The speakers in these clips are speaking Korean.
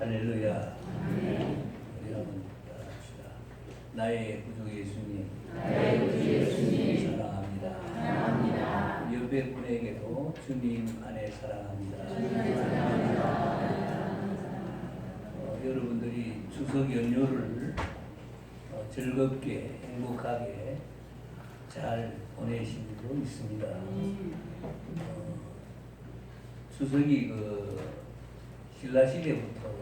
할렐루야. 우리 한번 따라합시다. 나의 구주 예수님, 사랑합니다. 옆에 분에게도 주님 안에 사랑합니다. 여러분들이 추석 연휴를 즐겁게 행복하게 잘 보내시고 있습니다. 추석이 신라 시대부터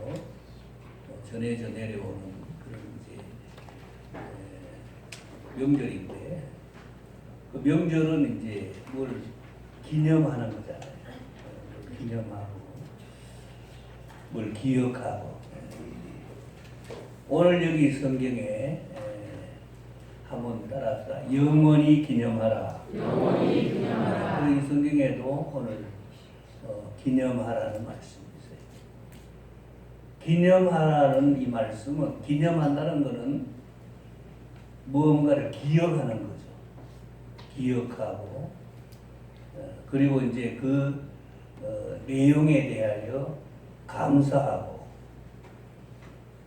전해져 내려오는 그런 이제 명절인데, 그 명절은 이제 뭘 기념하는 거잖아요. 기념하고 뭘 기억하고. 오늘 여기 성경에 한번 따라합시다. 영원히 기념하라. 영원히 기념하라. 이 성경에도 오늘 기념하라는 말씀이 있어요. 기념하라는 이 말씀은, 기념한다는 것은 무언가를 기억하는 거죠. 기억하고, 그리고 이제 그 내용에 대하여 감사하고,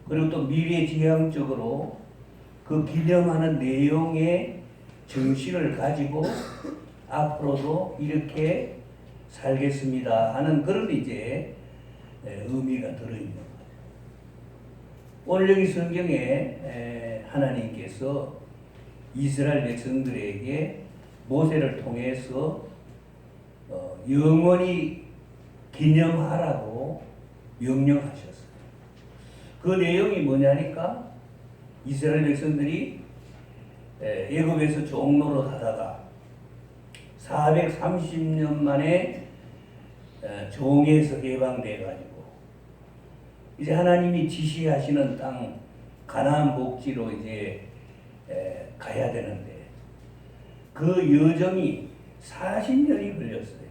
그리고 또 미래지향적으로 그 기념하는 내용의 정신을 가지고 앞으로도 이렇게 살겠습니다 하는 그런 이제 의미가 들어있는 거예요. 오늘 여기 성경에 하나님께서 이스라엘 백성들에게 모세를 통해서 영원히 기념하라고 명령하셨어요. 그 내용이 뭐냐니까, 이스라엘 백성들이 애굽에서 종로로 하다가 430년 만에 종에서 해방돼 가지고 이제 하나님이 지시하시는 땅 가나안 복지로 이제 가야 되는데, 그 여정이 40년이 걸렸어요.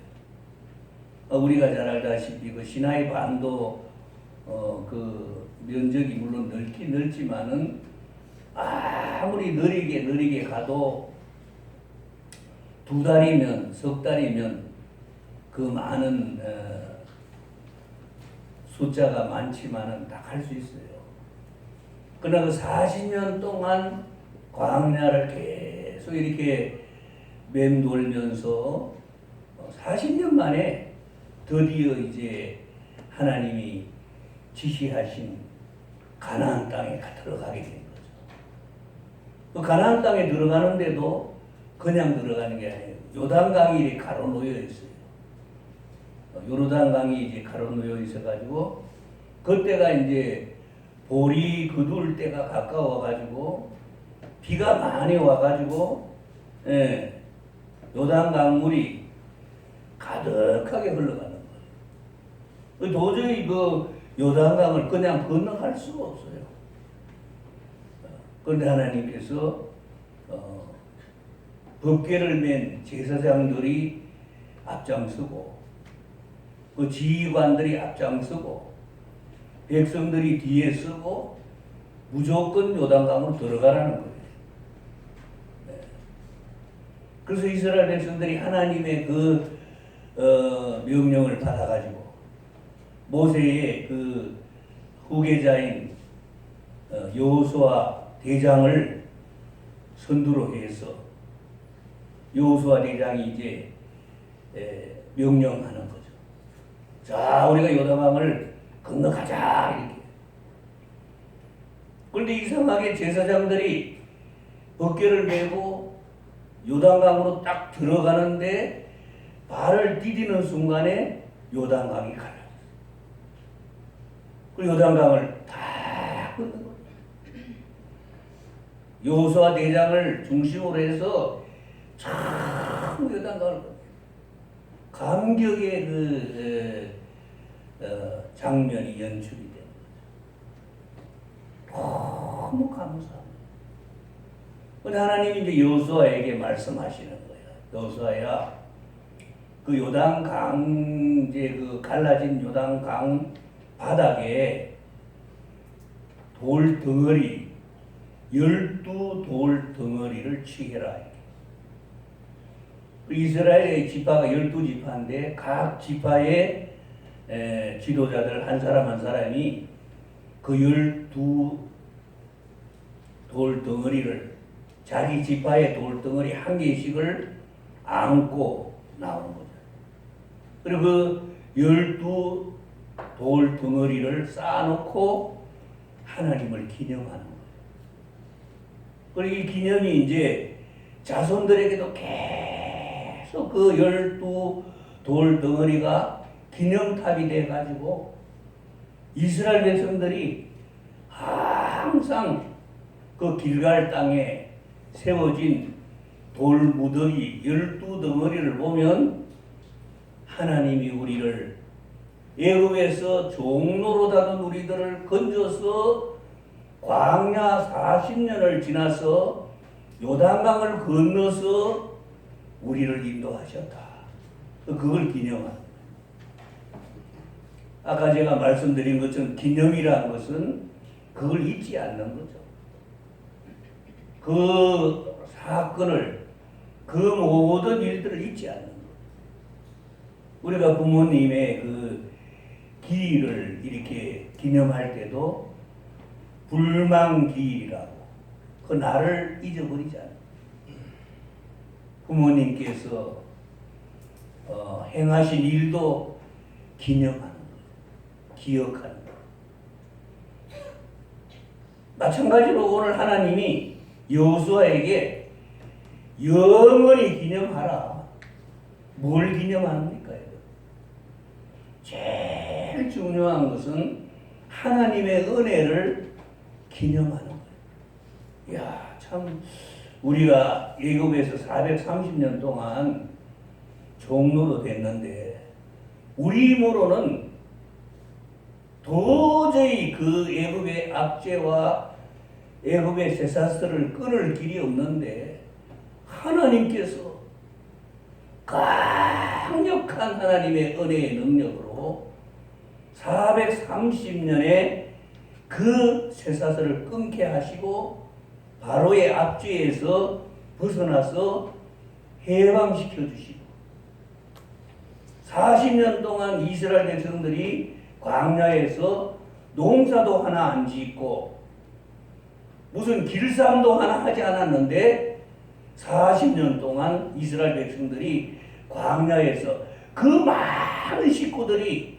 우리가 잘 알다시피 그 시나이 반도 그 면적이 물론 넓긴 넓지만은 아무리 느리게 가도 2달이면 석 달이면 그 많은 숫자가 많지만은 다 갈 수 있어요. 그러나 그 40년 동안 광야를 계속 이렇게 맴돌면서 40년 만에 드디어 이제 하나님이 지시하신 가나안 땅에 들어가게 된 거죠. 그 가나안 땅에 들어가는데도 그냥 들어가는 게 아니에요. 요단강이 이렇게 가로놓여 있어요. 요르단강이 이제 가로놓여 있어가지고, 그때가 이제 볼이 거둘 때가 가까워가지고 비가 많이 와가지고 요단강 물이 가득하게 흘러가는 거예요. 도저히 그 요단강을 그냥 건너갈 수가 없어요. 그런데 하나님께서 법궤를 맨 제사장들이 앞장서고, 그 지휘관들이 앞장서고, 백성들이 뒤에 서고 무조건 요단강으로 들어가라는 거예요. 그래서 이스라엘 백성들이 하나님의 그 명령을 받아가지고 모세의 그 후계자인 여호수아 대장을 선두로 해서 여호수아 대장이 이제 명령하는 거죠. 자, 우리가 요단강을 건너가자 이렇게. 그런데 이상하게 제사장들이 법궤를 메고 요단강으로 딱 들어가는데 발을 디디는 순간에 요단강이 갈라졌어요. 그 요단강을 다 건너는 거예요. 여호수아 대장을 중심으로 해서 참 요단강을 건너요. 감격의 그 장면이 연출이 된 거죠. 너무 감사합니다. 근데 하나님이 이제 여호수아에게 말씀하시는 거예요. 여호수아야, 그 요단강 이제 그 갈라진 요단강 바닥에 돌 덩어리 12돌 덩어리를 취해라. 이스라엘의 지파가 12지파인데 각 지파의 지도자들 한 사람 한 사람이 그 12 돌덩어리를 자기 지파의 돌덩어리 한 개씩을 안고 나오는 거죠. 그리고 그 12 돌덩어리를 쌓아놓고 하나님을 기념하는 거예요. 그리고 이 기념이 이제 자손들에게도 계속 그 12 돌덩어리가 기념탑이 돼가지고 이스라엘 백성들이 항상 그 길갈 땅에 세워진 돌무더기 12덩어리를 보면 하나님이 우리를 애굽에서 종노릇하던 우리들을 건져서 광야 40년을 지나서 요단강을 건너서 우리를 인도하셨다. 그걸 기념하는 거예요. 아까 제가 말씀드린 것처럼 기념이라는 것은 그걸 잊지 않는 거죠. 그 사건을, 그 모든 일들을 잊지 않는 거예요. 우리가 부모님의 그 기일을 이렇게 기념할 때도 불망기일이라고 그 날을 잊어버리지 않아요. 부모님께서 행하신 일도 기념하는 거예요. 기억하는 거예요. 마찬가지로 오늘 하나님이 여호수아에게 영원히 기념하라. 뭘 기념합니까? 제일 중요한 것은 하나님의 은혜를 기념하는 거예요. 이야, 참 우리가 애굽에서 430년 동안 종로로 됐는데 우리 힘으로는 도저히 그 애굽의 압제와 애굽의 쇠사슬을 끊을 길이 없는데 하나님께서 강력한 하나님의 은혜의 능력으로 430년의 그 쇠사슬을 끊게 하시고 바로의 압제에서 벗어나서 해방시켜 주시고 40년 동안 이스라엘 백성들이 광야에서 농사도 하나 안 짓고 무슨 길쌈도 하나 하지 않았는데 40년 동안 이스라엘 백성들이 광야에서 그 많은 식구들이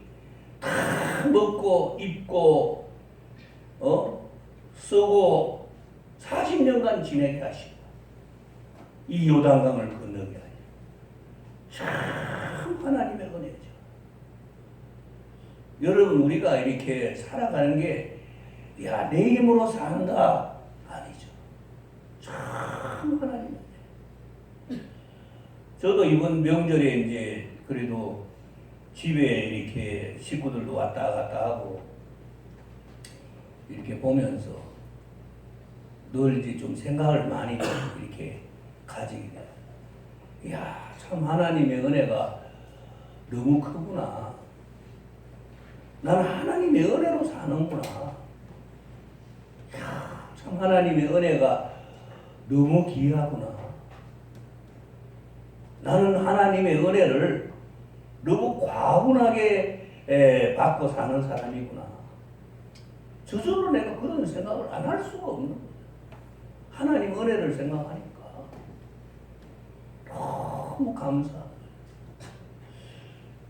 다 먹고 입고 쓰고 40년간 지내게 하시고 이 요단강을 건너게 하시고 참 하나님의 은혜죠. 여러분 우리가 이렇게 살아가는 게 야, 내 힘으로 산다 아니죠. 참 하나님의 은혜. 저도 이번 명절에 이제 그래도 집에 이렇게 식구들도 왔다 갔다 하고 이렇게 보면서 늘 이제 좀 생각을 많이 이렇게 가지게 돼요. 이야, 참 하나님의 은혜가 너무 크구나. 나는 하나님의 은혜로 사는구나. 이야, 참 하나님의 은혜가 너무 귀하구나. 나는 하나님의 은혜를 너무 과분하게 받고 사는 사람이구나. 저절로 내가 그런 생각을 안 할 수가 없는 거예요. 하나님 은혜를 생각하니까 너무 감사합니다.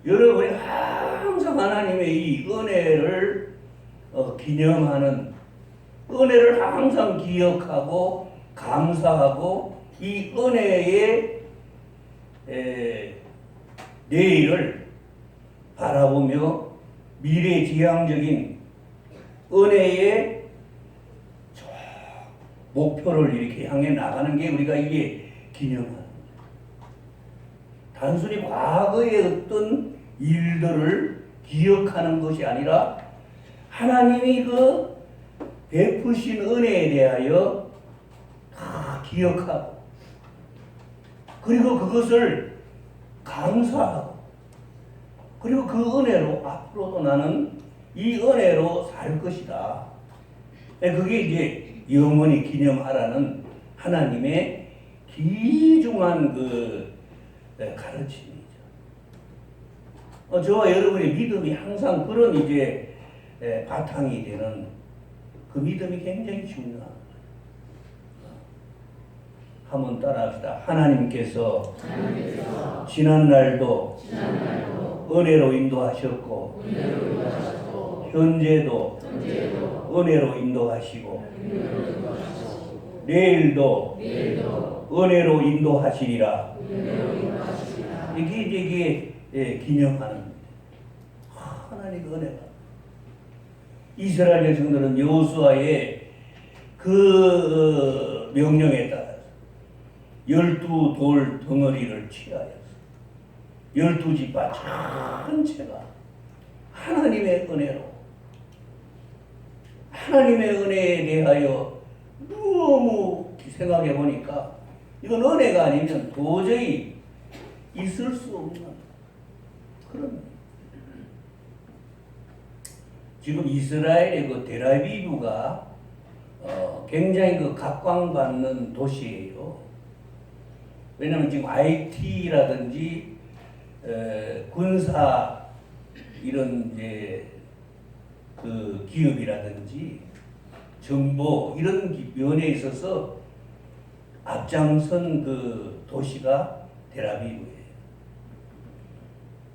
여러분이 항상 하나님의 이 은혜를 기념하는, 은혜를 항상 기억하고 감사하고 이 은혜의 내일을 바라보며 미래지향적인 은혜의 목표를 이렇게 향해 나가는 게 우리가 이게 기념하는 거예요. 단순히 과거의 어떤 일들을 기억하는 것이 아니라 하나님이 그 베푸신 은혜에 대하여 다 기억하고 그리고 그것을 감사하고 그리고 그 은혜로 앞으로도 나는 이 은혜로 살 것이다. 그게 이제 영원히 기념하라는 하나님의 귀중한 그 가르침이죠. 저와 여러분의 믿음이 항상 그런 이제 바탕이 되는 그 믿음이 굉장히 중요한 거예요. 한번 따라합시다. 하나님께서 지난날도 은혜로 인도하셨고 현재도 은혜로 인도하시고 내일도 은혜로 인도하시리라. 이게 기념하는 하나님의 은혜가. 이스라엘 백성들은 여호수아의 그 명령에 따라서 12돌 덩어리를 취하였어. 12지파 전체가 하나님의 은혜에 대하여 너무 생각해 보니까 이건 은혜가 아니면 도저히 있을 수 없는 그런. 지금 이스라엘의 그 텔아비브가 굉장히 그 각광받는 도시예요. 왜냐하면 지금 IT라든지 군사 이런 이제 그 기업이라든지 정보 이런 면에 있어서 앞장선 그 도시가 텔아비브예요.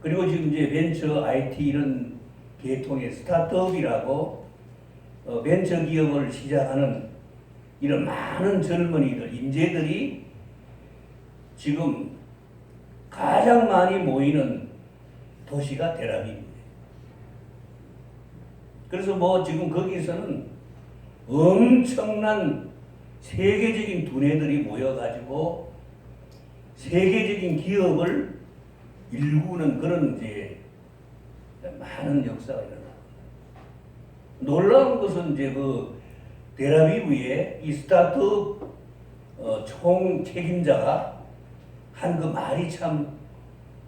그리고 지금 이제 벤처 IT 이런 계통의 스타트업이라고 벤처 기업을 시작하는 이런 많은 젊은이들, 인재들이 지금 가장 많이 모이는 도시가 텔아비브예요. 그래서 뭐 지금 거기서는 엄청난 세계적인 두뇌들이 모여가지고 세계적인 기업을 일구는 그런 이제 많은 역사가 일어납니다. 놀라운 것은 이제 그 텔아비브의 이 스타트업 총 책임자가 한 그 말이 참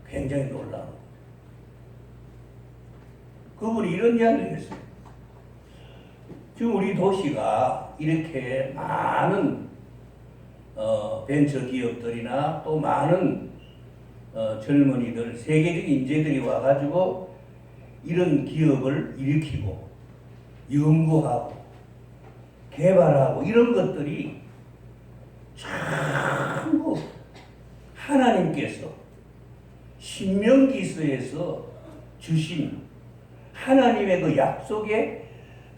굉장히 놀라운. 그분이 이런 이야기를 했어요. 지금 우리 도시가 이렇게 많은 벤처 기업들이나 또 많은 젊은이들, 세계적인 인재들이 와가지고 이런 기업을 일으키고 연구하고 개발하고 이런 것들이 전부 하나님께서 신명기서에서 주신 하나님의 그 약속의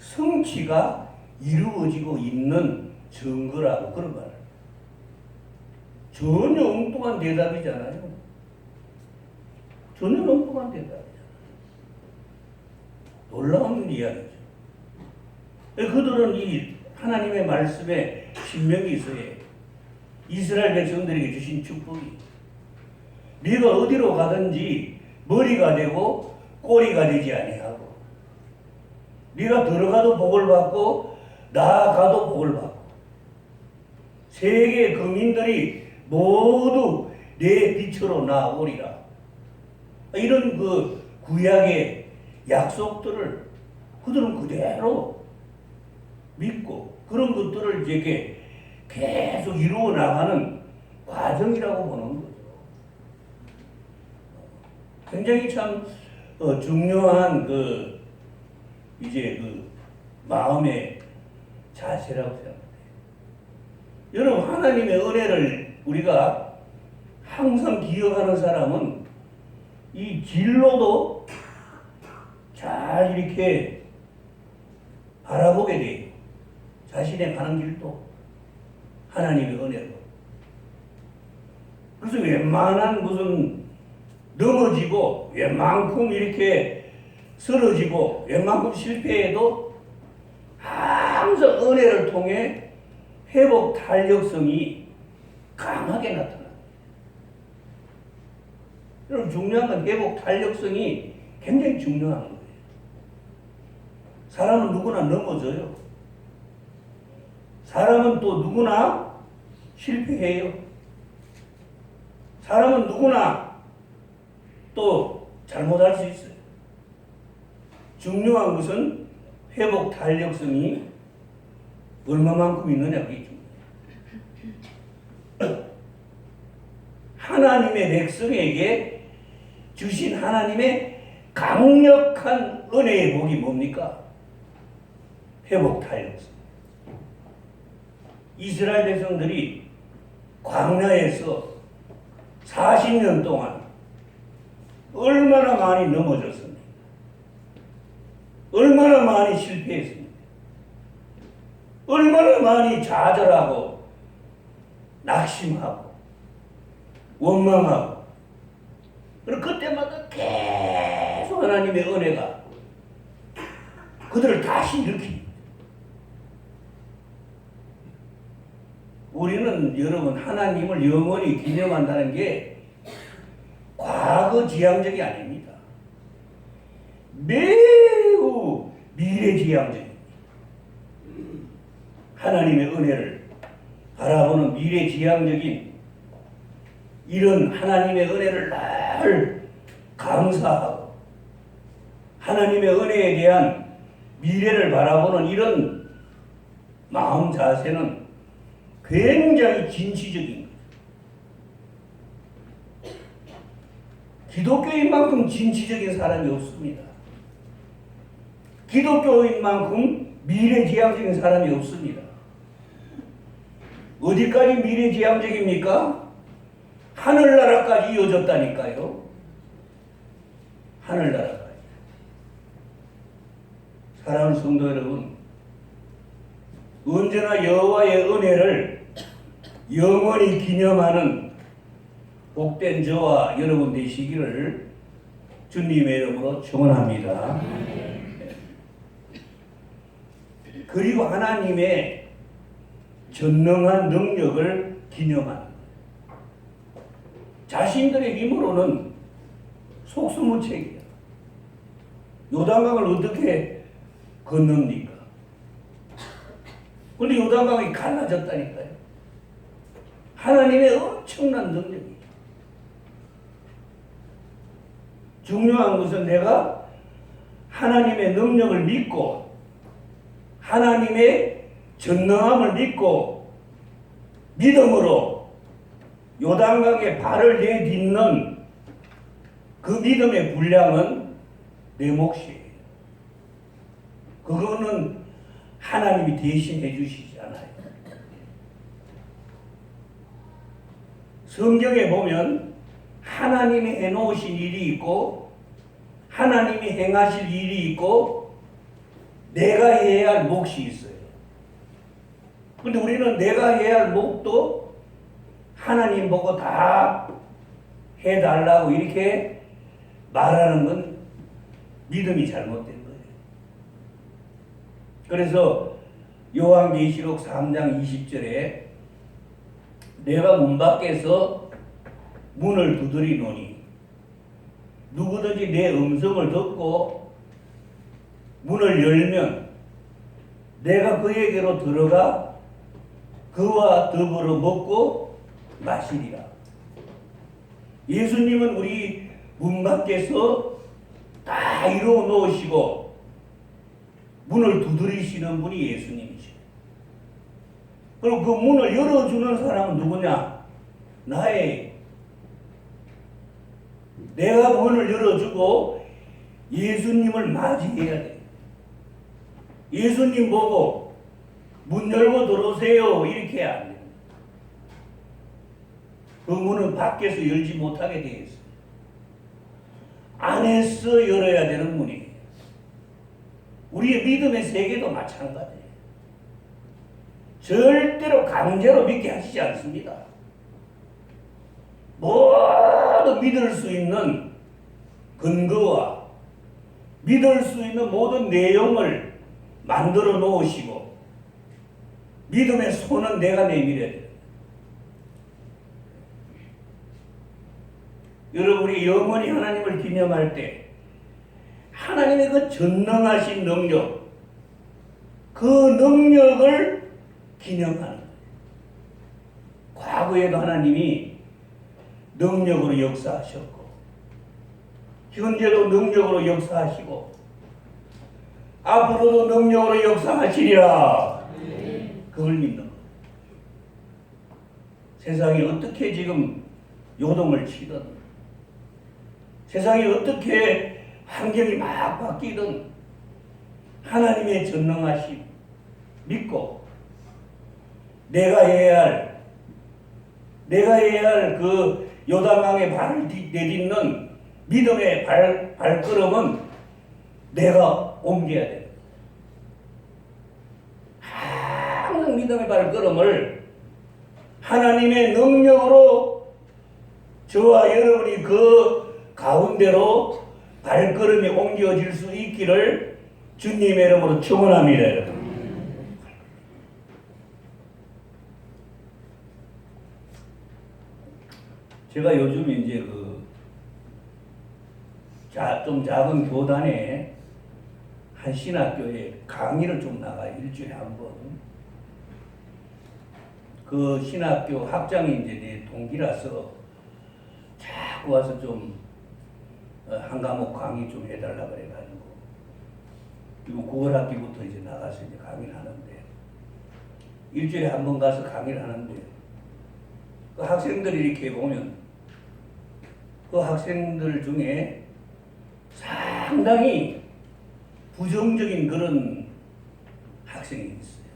성취가 이루어지고 있는 증거라고 그런 말을. 전혀 엉뚱한 대답이잖아요. 전혀 엉뚱한 대답이잖아요. 놀라운 이야기죠. 그들은 이 하나님의 말씀에 신명기서에 이스라엘 백성들에게 주신 축복이 네가 어디로 가든지 머리가 되고 꼬리가 되지 아니하고 네가 들어가도 복을 받고 나아가도 복을 받고 세계 거민들이 모두 내 빛으로 나아오리라. 이런 그 구약의 약속들을 그들은 그대로 믿고 그런 것들을 이렇게 계속 이루어 나가는 과정이라고 보는 거죠. 굉장히 참 중요한 그 이제 그 마음의 자세라고 생각해요. 여러분, 하나님의 은혜를 우리가 항상 기억하는 사람은 이 진로도 잘 이렇게 바라보게 돼요. 자신의 가는 길도 하나님의 은혜로. 그래서 웬만한 무슨 넘어지고 웬만큼 이렇게 쓰러지고 웬만큼 실패해도 항상 은혜를 통해 회복 탄력성이 강하게 나타납니다. 여러분, 중요한 건 회복 탄력성이 굉장히 중요한 거예요. 사람은 누구나 넘어져요. 사람은 또 누구나 실패해요. 사람은 누구나 또 잘못할 수 있어요. 중요한 것은 회복 탄력성이 얼마만큼 있느냐, 그게 중요해요. 하나님의 백성에게 주신 하나님의 강력한 은혜의 복이 뭡니까? 회복하였습니다. 이스라엘 백성들이 광야에서 40년 동안 얼마나 많이 넘어졌습니까? 얼마나 많이 실패했습니까? 얼마나 많이 좌절하고 낙심하고 원망하고, 그리고 그때마다 계속 하나님의 은혜가 그들을 다시 일으킵니다. 우리는 여러분 하나님을 영원히 기념한다는 게 과거 지향적이 아닙니다. 매우 미래지향적입니다. 하나님의 은혜를 바라보는 미래지향적인 이런 하나님의 은혜를 늘 감사하고 하나님의 은혜에 대한 미래를 바라보는 이런 마음 자세는 굉장히 진취적인 거죠. 기독교인만큼 진취적인 사람이 없습니다. 기독교인만큼 미래지향적인 사람이 없습니다. 어디까지 미래지향적입니까? 하늘나라까지 이어졌다니까요. 하늘나라까지. 사랑하는 성도 여러분, 언제나 여호와의 은혜를 영원히 기념하는 복된 저와 여러분 되시기를 주님의 이름으로 축원합니다. 그리고 하나님의 전능한 능력을 기념하는, 자신들의 힘으로는 속수무책이야. 요단강을 어떻게 건넙니까? 근데 요단강이 갈라졌다니까요. 하나님의 엄청난 능력이에요. 중요한 것은 내가 하나님의 능력을 믿고 하나님의 전능함을 믿고 믿음으로 요단강에 발을 내딛는 그 믿음의 분량은 내 몫이에요. 그거는 하나님이 대신해 주시지 않아요. 성경에 보면 하나님이 해놓으신 일이 있고 하나님이 행하실 일이 있고 내가 해야 할 몫이 있어요. 근데 우리는 내가 해야 할 몫도 하나님 보고 다 해달라고 이렇게 말하는 건 믿음이 잘못된 거예요. 그래서 요한계시록 3장 20절에 내가 문 밖에서 문을 두드리노니 누구든지 내 음성을 듣고 문을 열면 내가 그에게로 들어가 그와 더불어 먹고 마시리라. 예수님은 우리 문 밖에서 다 이루어 놓으시고 문을 두드리시는 분이 예수님이죠. 그리고 그 문을 열어주는 사람은 누구냐? 나의. 내가 문을 열어주고 예수님을 맞이해야 돼. 예수님 보고 문 열고 들어오세요 이렇게 해야 안 돼. 그 문은 밖에서 열지 못하게 되어 있어요. 안에서 열어야 되는 문이에요. 우리의 믿음의 세계도 마찬가지예요. 절대로 강제로 믿게 하시지 않습니다. 모두 믿을 수 있는 근거와 믿을 수 있는 모든 내용을 만들어 놓으시고 믿음의 손은 내가 내밀어야 돼요. 여러분이 영원히 하나님을 기념할 때 하나님의 그 전능하신 능력, 그 능력을 기념하는 거예요. 과거에도 하나님이 능력으로 역사하셨고 현재도 능력으로 역사하시고 앞으로도 능력으로 역사하시리라. 그걸 믿는 거예요. 세상이 어떻게 지금 요동을 치든 세상이 어떻게 환경이 막 바뀌든 하나님의 전능하심, 믿고 내가 해야 할 그 요단강에 발을 내딛는 믿음의 발걸음은 내가 옮겨야 돼. 항상 믿음의 발걸음을 하나님의 능력으로 저와 여러분이 그 가운데로 발걸음이 옮겨질 수 있기를 주님의 이름으로 축원합니다, 여러분. 제가 요즘 이제 좀 작은 교단에 한 신학교에 강의를 좀 나가요. 일주일에 한 번. 그 신학교 학장이 이제 내 동기라서 자꾸 와서 좀 한 과목 강의 좀 해달라 그래가지고 그리고 9월 학기부터 이제 나가서 이제 강의를 하는데 일주일에 한 번 가서 강의를 하는데 그 학생들이 이렇게 보면 그 학생들 중에 상당히 부정적인 그런 학생이 있어요.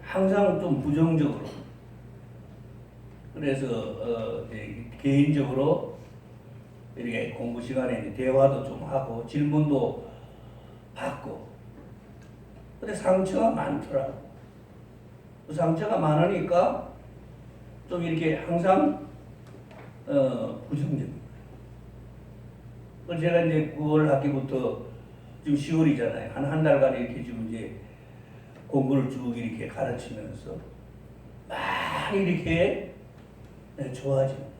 항상 좀 부정적으로. 그래서 개인적으로 이렇게 공부 시간에 대화도 좀 하고 질문도 받고. 근데 상처가 많더라고. 그 상처가 많으니까 좀 이렇게 항상 부정적인. 그래서 제가 이제 9월 학기부터 지금 10월이잖아요. 한 달간 이렇게 지금 이제 공부를 쭉 이렇게 가르치면서 많이 이렇게 좋아집니다.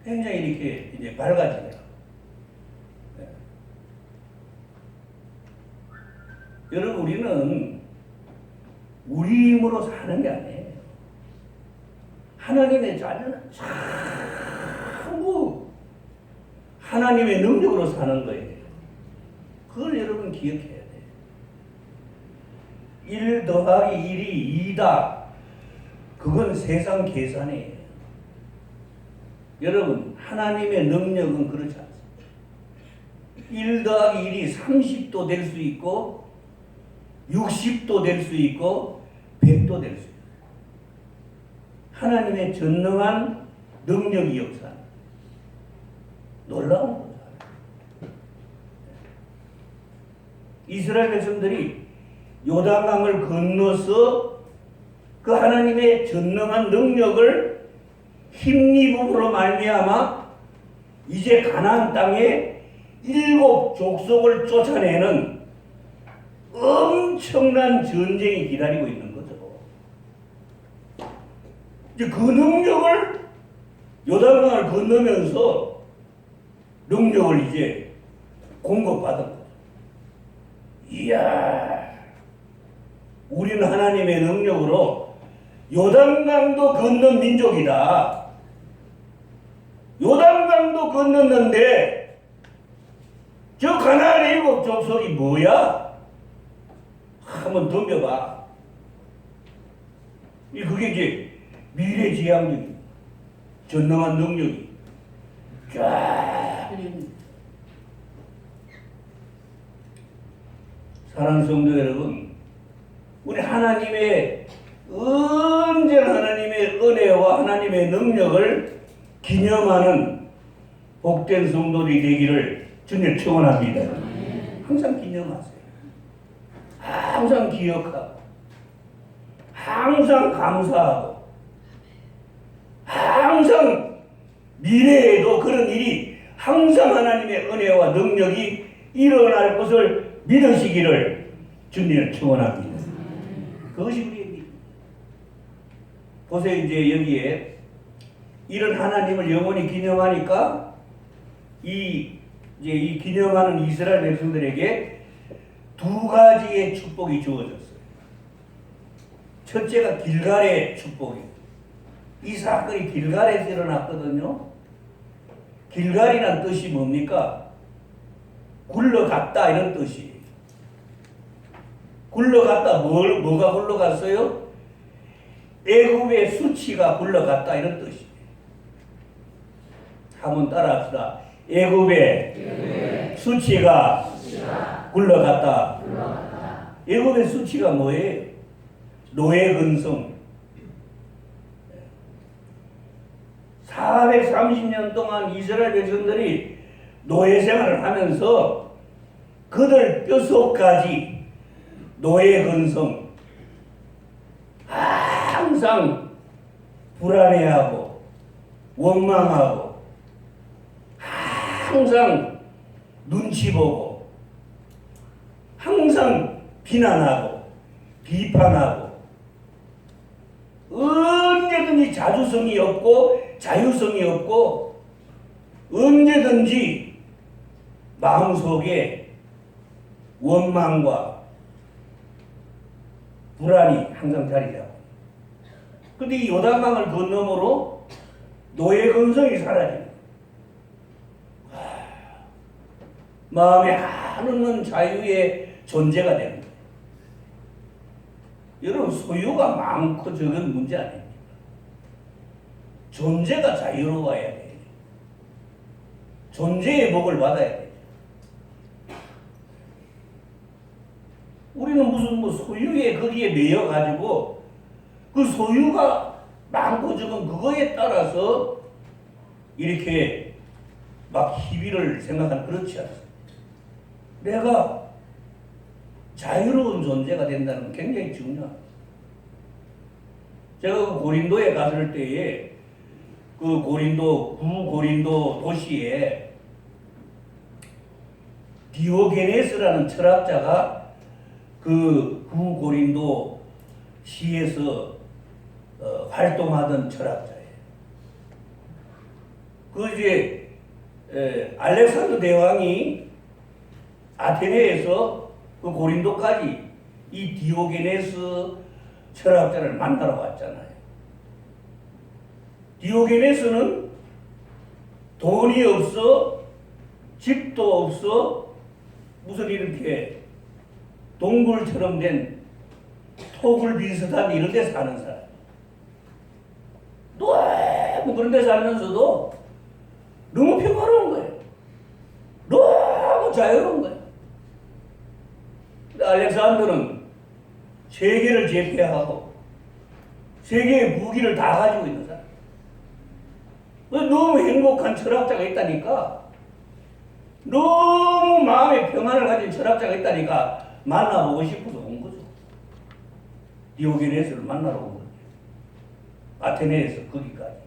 굉장히 이렇게 이제 밝아지네요. 네. 여러분, 우리는 우리 힘으로 사는 게 아니에요. 하나님의 자녀는 전부 하나님의 능력으로 사는 거예요. 그걸 여러분 기억해야 돼요. 1 더하기 1이 2다. 그건 세상 계산이에요. 여러분, 하나님의 능력은 그렇지 않습니다. 1 더하기 1이 30도 될 수 있고 60도 될 수 있고 100도 될 수 있어요. 하나님의 전능한 능력이 역사. 놀라운 거죠. 이스라엘 백성들이 요단강을 건너서 그 하나님의 전능한 능력을 힘입음으로 말미암아 이제 가나안 땅에 7 족속을 쫓아내는 엄청난 전쟁이 기다리고 있는 거죠. 이제 그 능력을 요단강을 건너면서 능력을 이제 공급받은 거죠. 이야, 우리는 하나님의 능력으로 요단강도 건넌 민족이다. 요단강도 건넜는데 저 가나안의 7 족속이 뭐야? 한번 덤벼봐. 그게 이제 미래지향적인 전능한 능력이 쫙 사랑하는 성도 여러분, 우리 하나님의 언제나 하나님의 은혜와 하나님의 능력을 기념하는 복된 성도들이 되기를 주님 축원합니다. 항상 기념하세요. 항상 기억하고 항상 감사하고 항상 미래에도 그런 일이 항상 하나님의 은혜와 능력이 일어날 것을 믿으시기를 주님을 축원합니다. 그것이 우리의 믿음. 보세요. 이제 여기에 이런 하나님을 영원히 기념하니까 이 기념하는 이스라엘 백성들에게 2 가지의 축복이 주어졌어요. 첫째가 길갈의 축복이에요. 이 사건이 길갈에서 일어났거든요. 길갈이란 뜻이 뭡니까? 굴러갔다 이런 뜻이에요. 굴러갔다 뭐가 굴러갔어요? 애굽의 수치가 굴러갔다 이런 뜻이에요. 한번 따라합시다. 애굽의 수치가 굴러갔다. 애굽의 수치가 뭐예요? 노예 근성. 430년 동안 이스라엘 백성들이 노예 생활을 하면서 그들 뼛속까지 노예 근성, 항상 불안해하고 원망하고 항상 눈치 보고 항상 비난하고 비판하고 언제든지 자주성이 없고 자유성이 없고 언제든지 마음속에 원망과 불안이 항상 자리 잡고, 근데 이 요단강을 건너므로 노예 근성이 사라집니다. 마음에 한없는 자유의 존재가 되는 거예요. 여러분, 소유가 많고 적은 문제 아닙니다. 존재가 자유로워야 돼요. 존재의 복을 받아야 돼요. 우리는 무슨 소유의 거기에 매여가지고 그 소유가 많고 적은 그거에 따라서 이렇게 막 희비를 생각하는, 그렇지 않습니다. 내가 자유로운 존재가 된다는 건 굉장히 중요합니다. 제가 그 고린도에 갔을 때에 그 고린도, 구고린도 도시에 디오게네스라는 철학자가 그 구고린도 시에서 활동하던 철학자예요. 그 이제 알렉산더 대왕이 아테네에서 그 고린도까지 이 디오게네스 철학자를 만나러 왔잖아요. 디오게네스는 돈이 없어, 집도 없어, 무슨 이렇게 동굴처럼 된 토굴 비슷한 이런 데 사는 사람. 너무 그런 데 살면서도 너무 평화로운 거예요. 너무 자유로운 거예요. 근데 알렉산더는 세계를 제패하고 세계의 무기를 다 가지고 있는 사람. 너무 행복한 철학자가 있다니까, 너무 마음의 평안을 가진 철학자가 있다니까 만나보고 싶어서 온 거죠. 디오게네스를 만나러 온 거죠. 아테네에서 거기까지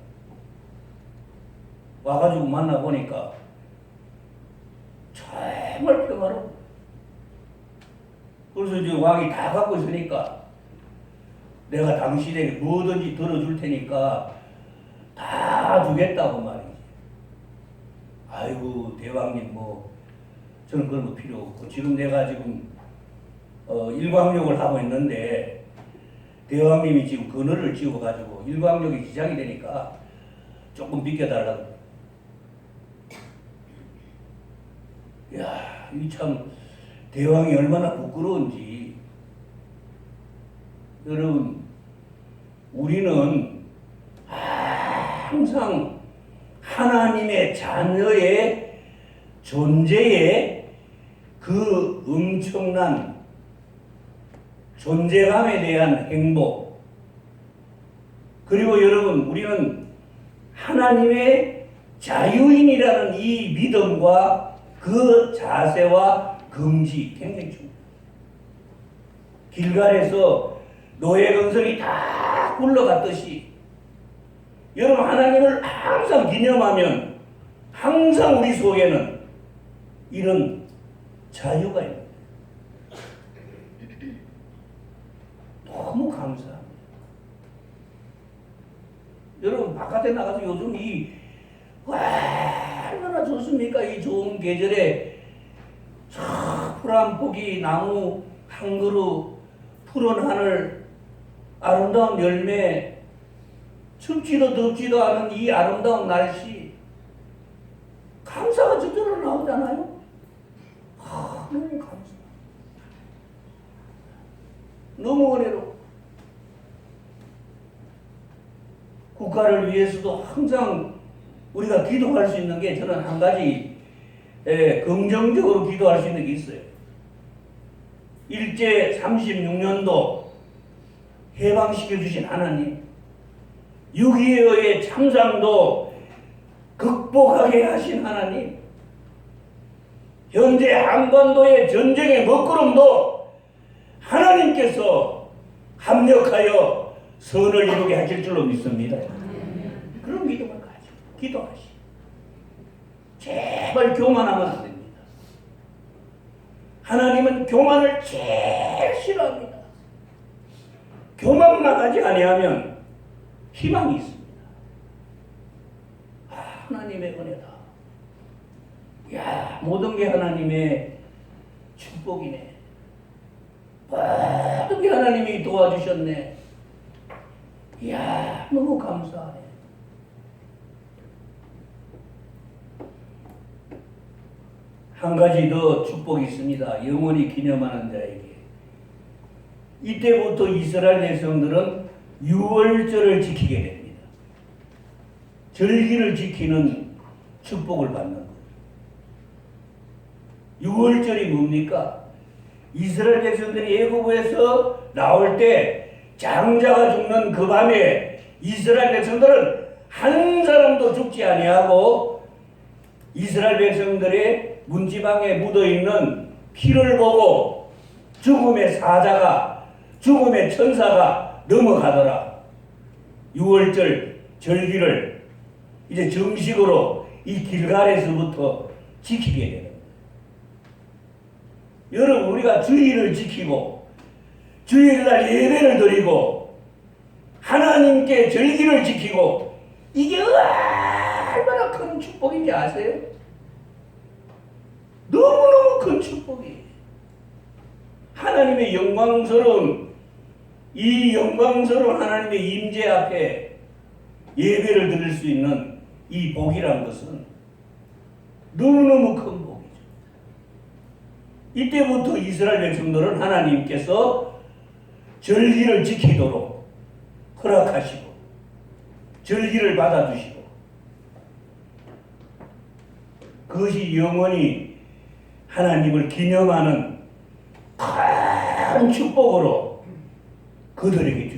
와가지고 만나보니까 정말 평화로워. 그래서 이제 왕이 다 갖고 있으니까 내가 당신에게 뭐든지 들어줄 테니까 다 주겠다고 말이지. 아이고 대왕님, 저는 그런 거 필요 없고, 지금 내가 지금 일광욕을 하고 있는데 대왕님이 지금 그늘을 지어가지고 일광욕이 지장이 되니까 조금 비켜달라고. 야, 이 참 대왕이 얼마나 부끄러운지. 여러분, 우리는 항상 하나님의 자녀의 존재에 그 엄청난 존재감에 대한 행복, 그리고 여러분, 우리는 하나님의 자유인이라는 이 믿음과 그 자세와 긍지 굉장히 중요해요. 길갈에서 노예 근성이 다 굴러갔듯이 여러분, 하나님을 항상 기념하면 항상 우리 속에는 이런 자유가 있는 거예요. 너무 감사합니다. 여러분, 바깥에 나가서 요즘 얼마나 좋습니까? 이 좋은 계절에 푸른 포기, 나무 한 그루, 푸른 하늘, 아름다운 열매, 춥지도 덥지도 않은 이 아름다운 날씨, 감사가 저절로 나오잖아요. 너무 감사. 너무 은혜로. 국가를 위해서도 항상 우리가 기도할 수 있는 게, 저는 한 가지 긍정적으로 기도할 수 있는 게 있어요. 일제 36년도 해방시켜 주신 하나님, 6.25의 참상도 극복하게 하신 하나님, 현재 한반도의 전쟁의 먹구름도 하나님께서 합력하여 선을 이루게 하실 줄로 믿습니다. 그런 믿음을 가지고 기도하시. 제발 교만하면 안 됩니다. 하나님은 교만을 제일 싫어합니다. 교만만 하지 아니하면 희망이 있습니다. 하나님의 은혜다. 야, 모든 게 하나님의 축복이네. 모든 게 하나님이 도와주셨네. 이야, 너무 감사하네. 한 가지 더 축복이 있습니다. 영원히 기념하는 자에게. 이때부터 이스라엘 백성들은 유월절을 지키게 됩니다. 절기를 지키는 축복을 받는 거예요. 유월절이 뭡니까? 이스라엘 백성들이 애굽에서 나올 때 장자가 죽는 그 밤에 이스라엘 백성들은 한 사람도 죽지 아니하고 이스라엘 백성들의 문지방에 묻어있는 피를 보고 죽음의 사자가, 죽음의 천사가 넘어가더라. 유월절 절기를 이제 정식으로 이 길갈에서부터 지키게 되는 거예요. 여러분, 우리가 주일을 지키고 주일날 예배를 드리고 하나님께 절기를 지키고 이게 얼마나 큰 축복인지 아세요? 너무너무 큰 축복이에요. 하나님의 영광스러운 이 영광스러운 하나님의 임재 앞에 예배를 드릴 수 있는 이 복이란 것은 너무너무 큰 복이죠. 이때부터 이스라엘 백성들은 하나님께서 절기를 지키도록 허락하시고 절기를 받아주시고 그것이 영원히 하나님을 기념하는 큰 축복으로 그들에게